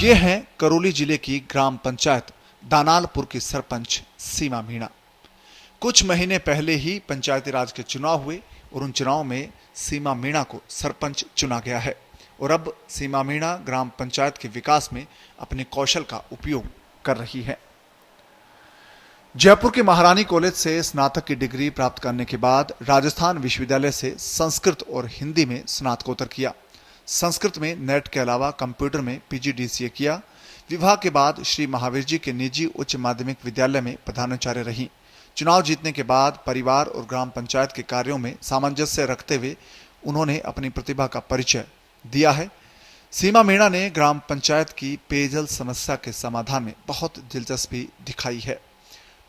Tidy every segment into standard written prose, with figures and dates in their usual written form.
ये हैं करौली जिले की ग्राम पंचायत दानालपुर की सरपंच सीमा मीणा। कुछ महीने पहले ही पंचायती राज के चुनाव हुए और उन चुनाव में सीमा मीणा को सरपंच चुना गया है और अब सीमा मीणा ग्राम पंचायत के विकास में अपने कौशल का उपयोग कर रही है। जयपुर के महारानी कॉलेज से स्नातक की डिग्री प्राप्त करने के बाद राजस्थान विश्वविद्यालय से संस्कृत और हिंदी में स्नातकोत्तर किया। संस्कृत में नेट के अलावा कंप्यूटर में PGDCA किया। विवाह के बाद श्री महावीर जी के निजी उच्च माध्यमिक विद्यालय में प्रधानाचार्य रही। चुनाव जीतने के बाद परिवार और ग्राम पंचायत के कार्यों में सामंजस्य रखते हुए उन्होंने अपनी प्रतिभा का परिचय दिया है। सीमा मीणा ने ग्राम पंचायत की पेयजल समस्या के समाधान में बहुत दिलचस्पी दिखाई है।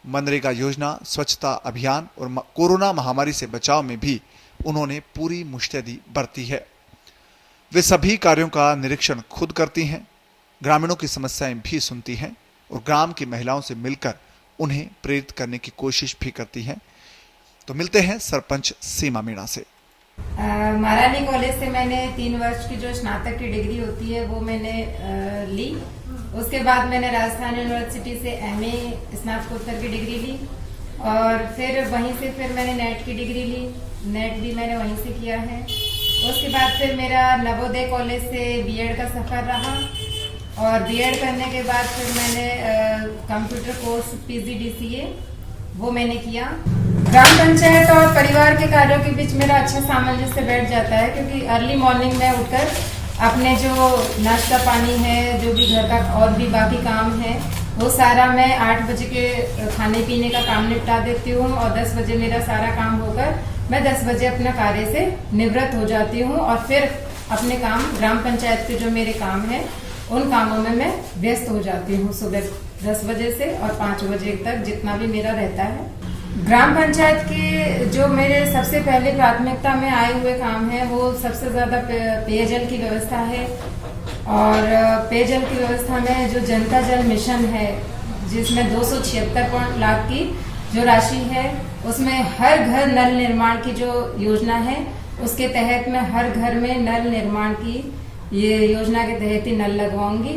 मनरेगा योजना, स्वच्छता अभियान और कोरोना महामारी से बचाव में भी उन्होंने पूरी मुस्तैदी बरती है। वे सभी कार्यों का निरीक्षण खुद करती हैं, ग्रामीणों की समस्याएं भी सुनती हैं और ग्राम की महिलाओं से मिलकर उन्हें प्रेरित करने की कोशिश भी करती हैं। तो मिलते हैं सरपंच सीमा मीणा से। महारानी कॉलेज से मैंने 3 वर्ष की जो स्नातक की डिग्री होती है वो मैंने ली। उसके बाद मैंने राजस्थान यूनिवर्सिटी से MA स्नातकोत्तर की डिग्री ली और फिर वहीं से मैंने नेट की डिग्री ली। नेट भी मैंने वहीं से किया है। उसके बाद फिर मेरा नवोदय कॉलेज से B.Ed का सफर रहा और B.Ed करने के बाद फिर मैंने कंप्यूटर कोर्स PGDCA वो मैंने किया। ग्राम पंचायत और परिवार के कार्यों के बीच मेरा अच्छा सामंजस्य बैठ जाता है, क्योंकि अर्ली मॉर्निंग में उठकर अपने जो नाश्ता पानी है, जो भी घर का और भी बाकी काम है, वो सारा मैं 8 बजे के खाने पीने का काम निपटा देती हूँ और 10 बजे मेरा सारा काम होकर मैं 10 बजे अपना कार्य से निवृत्त हो जाती हूँ और फिर अपने काम ग्राम पंचायत के जो मेरे काम है उन कामों में मैं व्यस्त हो जाती हूँ सुबह 10 बजे से और 5 बजे तक जितना भी मेरा रहता है। ग्राम पंचायत के जो मेरे सबसे पहले प्राथमिकता में आए हुए काम है वो सबसे ज्यादा पेयजल की व्यवस्था है। और पेयजल की व्यवस्था में जो जनता जल मिशन है, जिसमें 276 लाख की जो राशि है, उसमें हर घर नल निर्माण की जो योजना है, उसके तहत मैं हर घर में नल निर्माण की ये योजना के तहत ही नल लगवाऊंगी।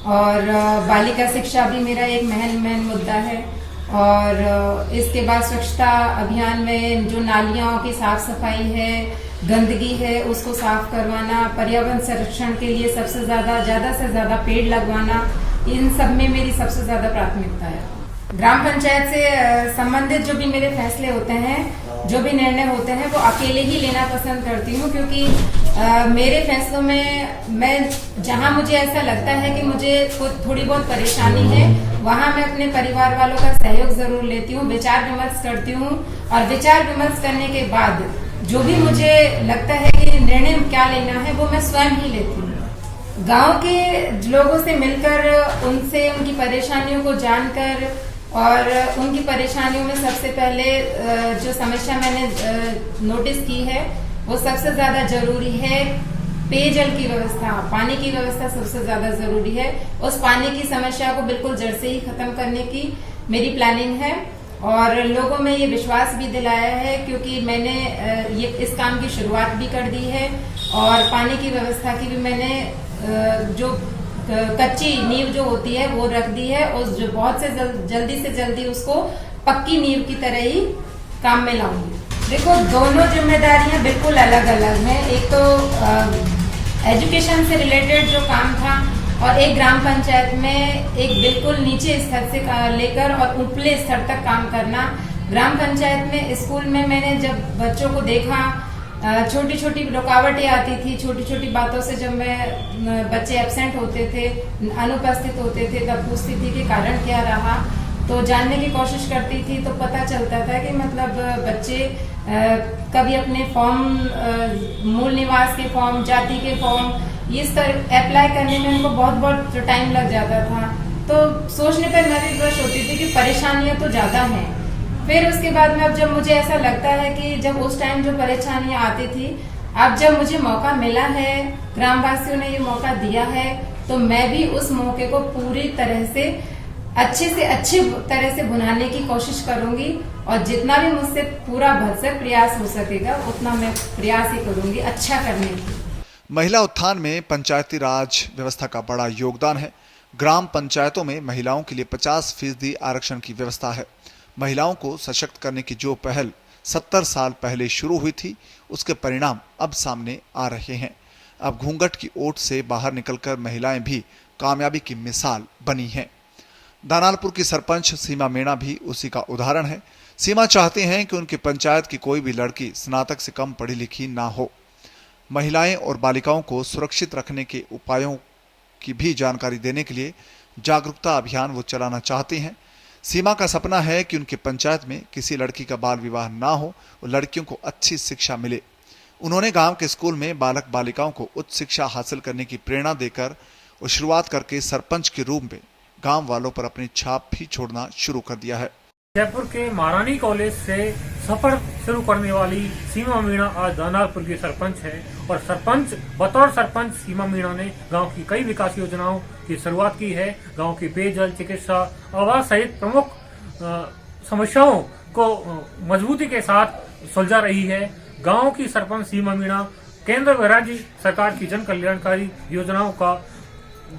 और बालिका शिक्षा भी मेरा एक मेन मुद्दा है। और इसके बाद स्वच्छता अभियान में जो नालियों की साफ सफाई है, गंदगी है, उसको साफ करवाना, पर्यावरण संरक्षण के लिए सबसे ज्यादा से ज्यादा पेड़ लगवाना, इन सब में मेरी सबसे ज्यादा प्राथमिकता है। ग्राम पंचायत से संबंधित जो भी मेरे फैसले होते हैं, जो भी निर्णय होते हैं, वो अकेले ही लेना पसंद करती हूँ, क्योंकि मेरे फैसलों में मैं जहाँ मुझे ऐसा लगता है कि मुझे थोड़ी बहुत परेशानी है, वहाँ मैं अपने परिवार वालों का सहयोग जरूर लेती हूँ, विचार विमर्श करती हूँ और विचार विमर्श करने के बाद जो भी मुझे लगता है कि निर्णय क्या लेना है वो मैं स्वयं ही लेती हूँ। गांव के लोगों से मिलकर उनसे उनकी परेशानियों को जानकर और उनकी परेशानियों में सबसे पहले जो समस्या मैंने नोटिस की है वो सबसे ज्यादा जरूरी है पेयजल की व्यवस्था, पानी की व्यवस्था सबसे ज्यादा जरूरी है। उस पानी की समस्या को बिल्कुल जड़ से ही खत्म करने की मेरी प्लानिंग है और लोगों में ये विश्वास भी दिलाया है, क्योंकि मैंने ये इस काम की शुरुआत भी कर दी है और पानी की व्यवस्था की भी मैंने जो कच्ची नींव जो होती है वो रख दी है और जो बहुत से जल्दी से जल्दी उसको पक्की नींव की तरह ही काम में लाऊंगी। देखो, दोनों जिम्मेदारियां बिल्कुल अलग अलग हैं। एक तो एजुकेशन से रिलेटेड जो काम था और एक ग्राम पंचायत में एक बिल्कुल नीचे स्तर से लेकर और ऊपरले स्तर तक काम करना। ग्राम पंचायत में स्कूल में मैंने जब बच्चों को देखा, छोटी छोटी रुकावटें आती थी, छोटी छोटी बातों से जब मैं बच्चे एब्सेंट होते थे, अनुपस्थित होते थे, तब पूछती थी कि कारण क्या रहा, तो जानने की कोशिश करती थी। तो पता चलता था कि मतलब बच्चे कभी अपने फॉर्म, मूल निवास के फॉर्म, जाति के फॉर्म, ये अप्लाई करने में उनको बहुत टाइम लग जाता था। तो सोचने पर मैं भी विवश होती थी कि परेशानियां तो ज्यादा हैं। फिर उसके बाद में अब जब मुझे ऐसा लगता है कि जब उस टाइम जो परेशानियां आती थी, अब जब मुझे मौका मिला है, ग्रामवासियों ने ये मौका दिया है, तो मैं भी उस मौके को पूरी तरह से अच्छी तरह से बुनाने की कोशिश करूंगी और जितना भी मुझसे पूरा भरसक प्रयास हो सकेगा उतना मैं प्रयास ही करूंगी अच्छा करने की। महिला उत्थान में पंचायती राज व्यवस्था का बड़ा योगदान है। ग्राम पंचायतों में महिलाओं के लिए 50% आरक्षण की व्यवस्था है। महिलाओं को सशक्त करने की जो पहल 70 साल पहले शुरू हुई थी, उसके परिणाम अब सामने आ रहे हैं। अब घूंघट की ओट से बाहर निकलकर महिलाएं भी कामयाबी की मिसाल बनी हैं। दानालपुर की सरपंच सीमा मीणा भी उसी का उदाहरण है। सीमा चाहते हैं कि उनकी पंचायत की कोई भी लड़की स्नातक से कम पढ़ी लिखी ना हो। महिलाएं और बालिकाओं को सुरक्षित रखने के उपायों की भी जानकारी देने के लिए जागरूकता अभियान वो चलाना चाहते हैं। सीमा का सपना है कि उनकी पंचायत में किसी लड़की का बाल विवाह ना हो और लड़कियों को अच्छी शिक्षा मिले। उन्होंने गांव के स्कूल में बालक बालिकाओं को उच्च शिक्षा हासिल करने की प्रेरणा देकर और शुरुआत करके सरपंच के रूप में गांव वालों पर अपनी छाप भी छोड़ना शुरू कर दिया है। जयपुर के महारानी कॉलेज से सफर शुरू करने वाली सीमा मीणा आज दानालपुर की सरपंच है और बतौर सरपंच सीमा मीणा ने गांव की कई विकास योजनाओं की शुरुआत की है। गांव की पेयजल, चिकित्सा, आवास सहित प्रमुख समस्याओं को मजबूती के साथ सुलझा रही है। गांव की सरपंच सीमा मीणा केंद्र व राज्य सरकार की जन कल्याणकारी योजनाओं का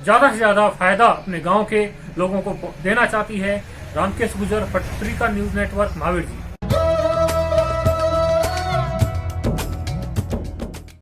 ज्यादा से ज्यादा फायदा अपने गांव के लोगों को देना चाहती है। रामकेश गुजर, पत्रिका न्यूज नेटवर्क, महावीर जी।